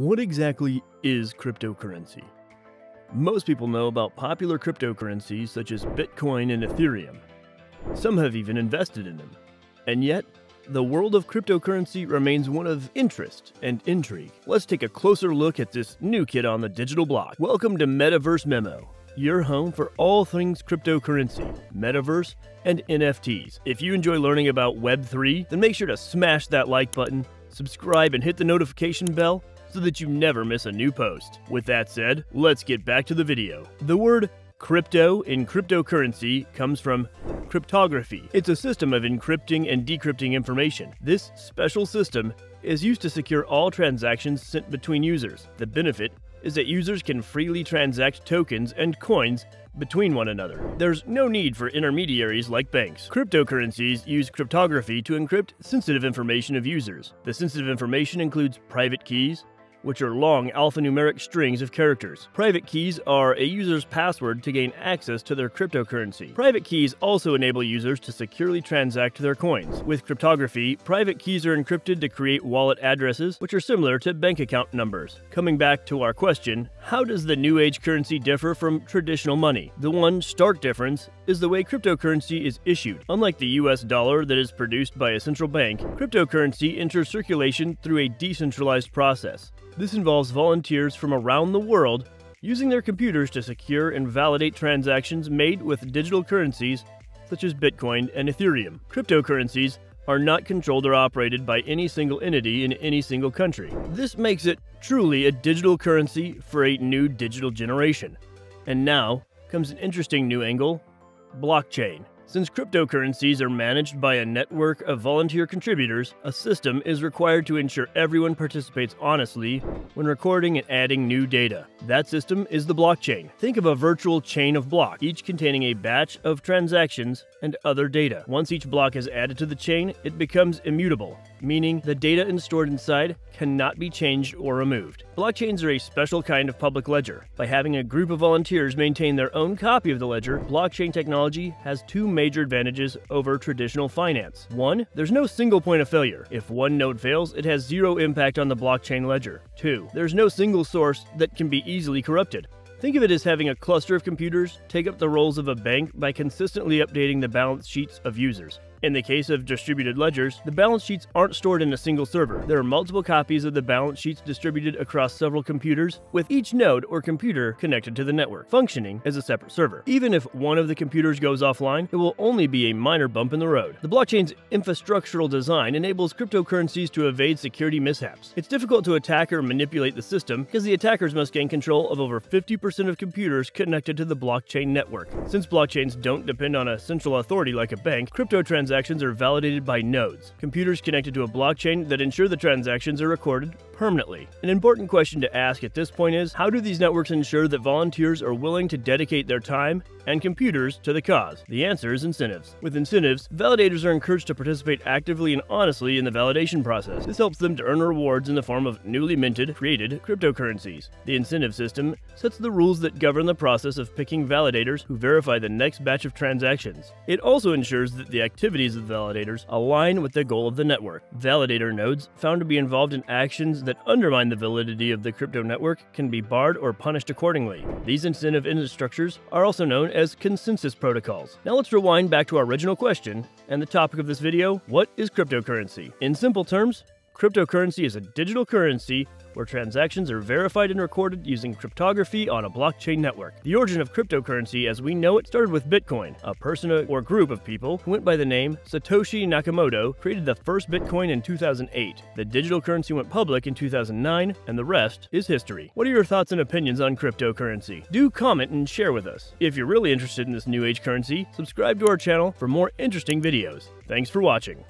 What exactly is cryptocurrency? Most people know about popular cryptocurrencies such as Bitcoin and Ethereum. Some have even invested in them. And yet, the world of cryptocurrency remains one of interest and intrigue. Let's take a closer look at this new kid on the digital block. Welcome to Metaverse Memo, your home for all things cryptocurrency, metaverse, and NFTs. If you enjoy learning about Web3, then make sure to smash that like button, subscribe, and hit the notification bell so that you never miss a new post. With that said, let's get back to the video. The word crypto in cryptocurrency comes from cryptography. It's a system of encrypting and decrypting information. This special system is used to secure all transactions sent between users. The benefit is that users can freely transact tokens and coins between one another. There's no need for intermediaries like banks. Cryptocurrencies use cryptography to encrypt sensitive information of users. The sensitive information includes private keys, which are long alphanumeric strings of characters. Private keys are a user's password to gain access to their cryptocurrency. Private keys also enable users to securely transact their coins. With cryptography, private keys are encrypted to create wallet addresses, which are similar to bank account numbers. Coming back to our question, how does the new age currency differ from traditional money? The one stark difference is the way cryptocurrency is issued. Unlike the US dollar that is produced by a central bank, cryptocurrency enters circulation through a decentralized process. This involves volunteers from around the world using their computers to secure and validate transactions made with digital currencies such as Bitcoin and Ethereum. Cryptocurrencies are not controlled or operated by any single entity in any single country. This makes it truly a digital currency for a new digital generation. And now comes an interesting new angle: blockchain. Since cryptocurrencies are managed by a network of volunteer contributors, a system is required to ensure everyone participates honestly when recording and adding new data. That system is the blockchain. Think of a virtual chain of blocks, each containing a batch of transactions and other data. Once each block is added to the chain, it becomes immutable, meaning the data stored inside cannot be changed or removed. Blockchains are a special kind of public ledger. By having a group of volunteers maintain their own copy of the ledger, blockchain technology has two major advantages over traditional finance. One, there's no single point of failure. If one node fails, it has zero impact on the blockchain ledger. Two, there's no single source that can be easily corrupted. Think of it as having a cluster of computers take up the roles of a bank by consistently updating the balance sheets of users. In the case of distributed ledgers, the balance sheets aren't stored in a single server. There are multiple copies of the balance sheets distributed across several computers, with each node or computer connected to the network, functioning as a separate server. Even if one of the computers goes offline, it will only be a minor bump in the road. The blockchain's infrastructural design enables cryptocurrencies to evade security mishaps. It's difficult to attack or manipulate the system because the attackers must gain control of over 50% of computers connected to the blockchain network. Since blockchains don't depend on a central authority like a bank, crypto transactions are validated by nodes, computers connected to a blockchain that ensure the transactions are recorded permanently. An important question to ask at this point is, how do these networks ensure that volunteers are willing to dedicate their time and computers to the cause? The answer is incentives. With incentives, validators are encouraged to participate actively and honestly in the validation process. This helps them to earn rewards in the form of newly created cryptocurrencies. The incentive system sets the rules that govern the process of picking validators who verify the next batch of transactions. It also ensures that the activities of the validators align with the goal of the network. Validator nodes found to be involved in actions that undermine the validity of the crypto network can be barred or punished accordingly. These incentive structures are also known as consensus protocols. Now let's rewind back to our original question and the topic of this video: what is cryptocurrency? In simple terms, cryptocurrency is a digital currency where transactions are verified and recorded using cryptography on a blockchain network. The origin of cryptocurrency as we know it started with Bitcoin. A person or group of people who went by the name Satoshi Nakamoto created the first Bitcoin in 2008. The digital currency went public in 2009, and the rest is history. What are your thoughts and opinions on cryptocurrency? Do comment and share with us. If you're really interested in this new age currency, subscribe to our channel for more interesting videos. Thanks for watching.